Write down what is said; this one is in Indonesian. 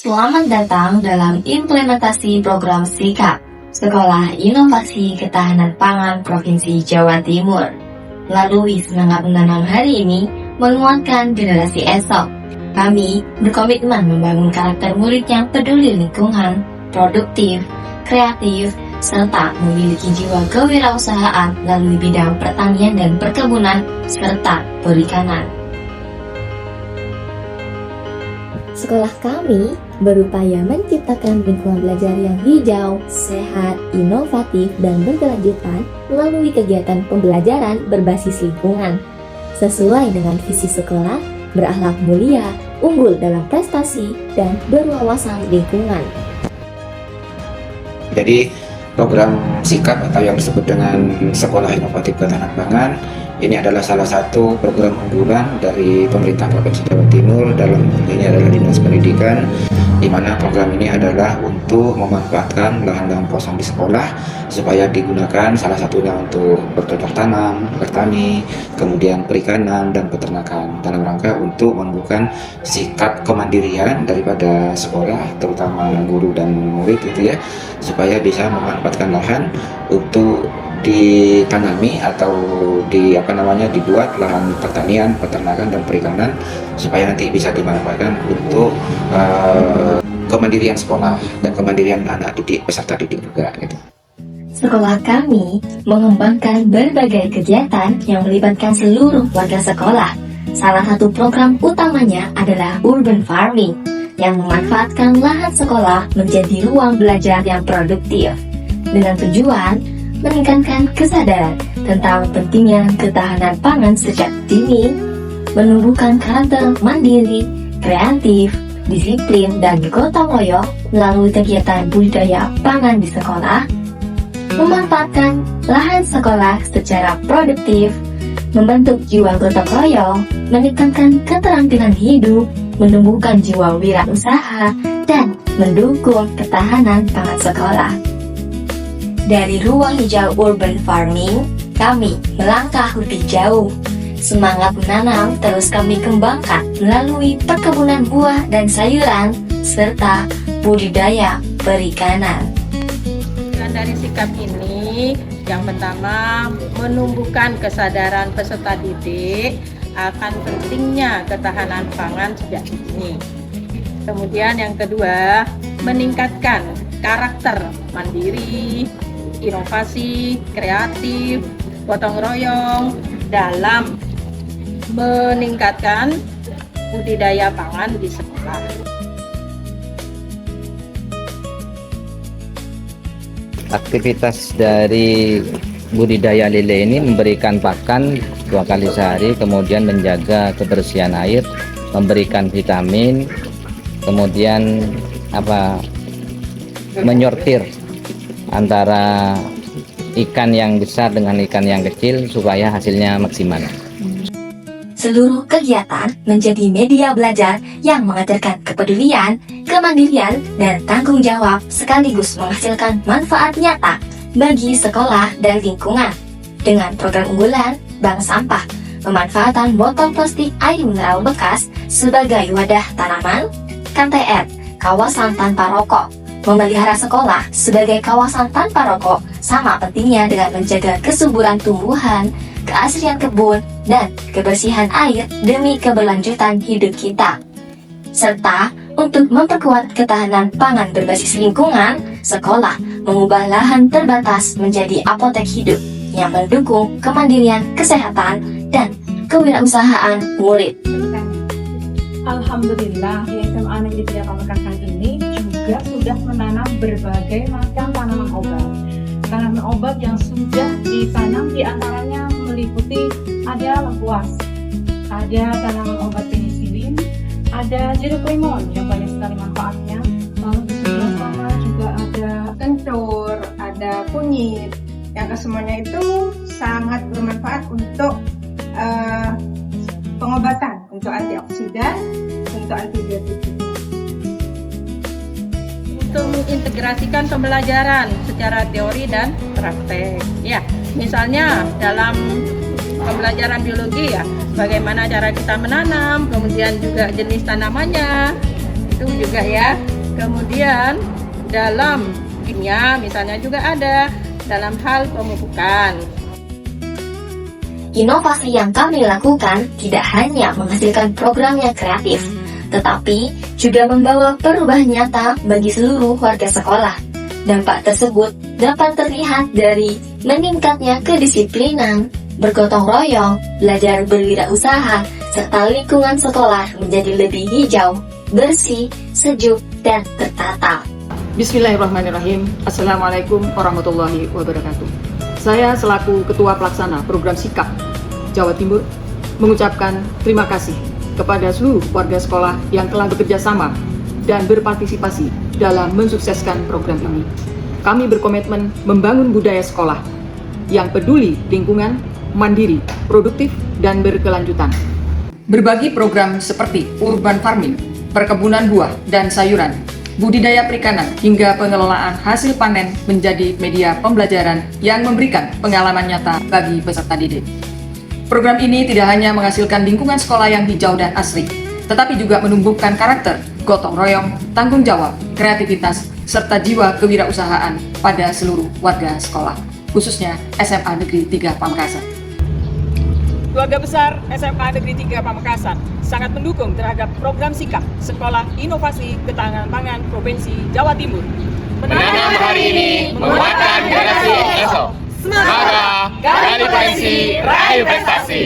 Selamat datang dalam implementasi program SIKAP, Sekolah Inovasi Ketahanan Pangan Provinsi Jawa Timur. Melalui semangat menanam hari ini, menguatkan generasi esok, kami berkomitmen membangun karakter murid yang peduli lingkungan, produktif, kreatif, serta memiliki jiwa kewirausahaan melalui bidang pertanian dan perkebunan, serta perikanan. Sekolah kami berupaya menciptakan lingkungan belajar yang hijau, sehat, inovatif, dan berkelanjutan melalui kegiatan pembelajaran berbasis lingkungan. Sesuai dengan visi sekolah, berakhlak mulia, unggul dalam prestasi, dan berwawasan lingkungan. Jadi program SIKAP atau yang disebut dengan Sekolah Inovatif Ketahanan Pangan ini adalah salah satu program unggulan dari pemerintah Provinsi Jawa Timur, dalam hal ini adalah Dinas Pendidikan, di mana program ini adalah untuk memanfaatkan lahan-lahan kosong di sekolah supaya digunakan salah satunya untuk bercocok tanam, bertani, kemudian perikanan dan peternakan, dalam rangka untuk menumbuhkan sikap kemandirian daripada sekolah, terutama guru dan murid gitu ya, supaya bisa memanfaatkan lahan untuk ditanami atau dibuat lahan pertanian, peternakan dan perikanan supaya nanti bisa dimanfaatkan untuk kemandirian sekolah dan kemandirian anak didik peserta didik juga gitu. Sekolah kami mengembangkan berbagai kegiatan yang melibatkan seluruh warga sekolah. Salah satu program utamanya adalah urban farming yang memanfaatkan lahan sekolah menjadi ruang belajar yang produktif dengan tujuan meningkatkan kesadaran tentang pentingnya ketahanan pangan sejak dini, menumbuhkan karakter mandiri, kreatif, disiplin, dan gotong royong melalui kegiatan budidaya pangan di sekolah, memanfaatkan lahan sekolah secara produktif, membentuk jiwa gotong royong, meningkatkan keterampilan hidup, menumbuhkan jiwa wirausaha, dan mendukung ketahanan pangan sekolah. Dari ruang hijau urban farming, kami melangkah lebih jauh. Semangat menanam terus kami kembangkan melalui perkebunan buah dan sayuran, serta budidaya perikanan. Dan dari sikap ini, yang pertama menumbuhkan kesadaran peserta didik akan pentingnya ketahanan pangan sejak dini. Kemudian yang kedua, meningkatkan karakter mandiri, inovasi, kreatif, gotong royong dalam meningkatkan budidaya pangan di sekolah. Aktivitas dari budidaya lele ini memberikan pakan 2 kali sehari, kemudian menjaga kebersihan air, memberikan vitamin, kemudian menyortir antara ikan yang besar dengan ikan yang kecil supaya hasilnya maksimal. Seluruh kegiatan menjadi media belajar yang mengajarkan kepedulian, kemandirian, dan tanggung jawab sekaligus menghasilkan manfaat nyata bagi sekolah dan lingkungan. Dengan program unggulan Bank Sampah, pemanfaatan botol plastik air mineral bekas sebagai wadah tanaman, KTR, kawasan tanpa rokok, memelihara sekolah sebagai kawasan tanpa rokok sama pentingnya dengan menjaga kesuburan tumbuhan, keasrian kebun, dan kebersihan air demi keberlanjutan hidup kita. Serta untuk memperkuat ketahanan pangan berbasis lingkungan, sekolah mengubah lahan terbatas menjadi apotek hidup yang mendukung kemandirian kesehatan dan kewirausahaan murid. Alhamdulillah, di SMA Negeri 3 Pamekasan ini juga sudah menanam berbagai macam tanaman obat. Tanaman obat yang sudah ditanam diantaranya meliputi ada lengkuas, ada tanaman obat penisilin, ada jeruk limon yang banyak sekali manfaatnya. Lalu di sebelah sana juga ada kencur, ada kunyit, yang kesemuanya itu sangat bermanfaat untuk pengobatan, untuk antioksidan, untuk antibiotik. Untuk mengintegrasikan pembelajaran secara teori dan praktek. Ya, misalnya dalam pembelajaran biologi ya, bagaimana cara kita menanam, kemudian juga jenis tanamannya, itu juga ya. Kemudian dalam kimia misalnya juga ada dalam hal pemupukan. Inovasi yang kami lakukan tidak hanya menghasilkan program yang kreatif, tetapi juga membawa perubahan nyata bagi seluruh warga sekolah. Dampak tersebut dapat terlihat dari meningkatnya kedisiplinan, bergotong royong, belajar berwirausaha, serta lingkungan sekolah menjadi lebih hijau, bersih, sejuk, dan tertata. Bismillahirrahmanirrahim. Assalamualaikum warahmatullahi wabarakatuh. Saya selaku Ketua Pelaksana Program Sikap Jawa Timur mengucapkan terima kasih kepada seluruh warga sekolah yang telah bekerja sama dan berpartisipasi dalam mensukseskan program ini. Kami berkomitmen membangun budaya sekolah yang peduli lingkungan, mandiri, produktif, dan berkelanjutan. Berbagi program seperti urban farming, perkebunan buah dan sayuran, budidaya perikanan, hingga pengelolaan hasil panen menjadi media pembelajaran yang memberikan pengalaman nyata bagi peserta didik. Program ini tidak hanya menghasilkan lingkungan sekolah yang hijau dan asri, tetapi juga menumbuhkan karakter, gotong royong, tanggung jawab, kreativitas, serta jiwa kewirausahaan pada seluruh warga sekolah, khususnya SMA Negeri 3 Pamekasan. Keluarga besar SMA Negeri 3 Pamekasan sangat mendukung terhadap program Sikap Sekolah Inovasi Ketahanan Pangan Provinsi Jawa Timur. Menanam hari ini, menguatkan generasi esok. Semangat, dari Provinsi, raih prestasi.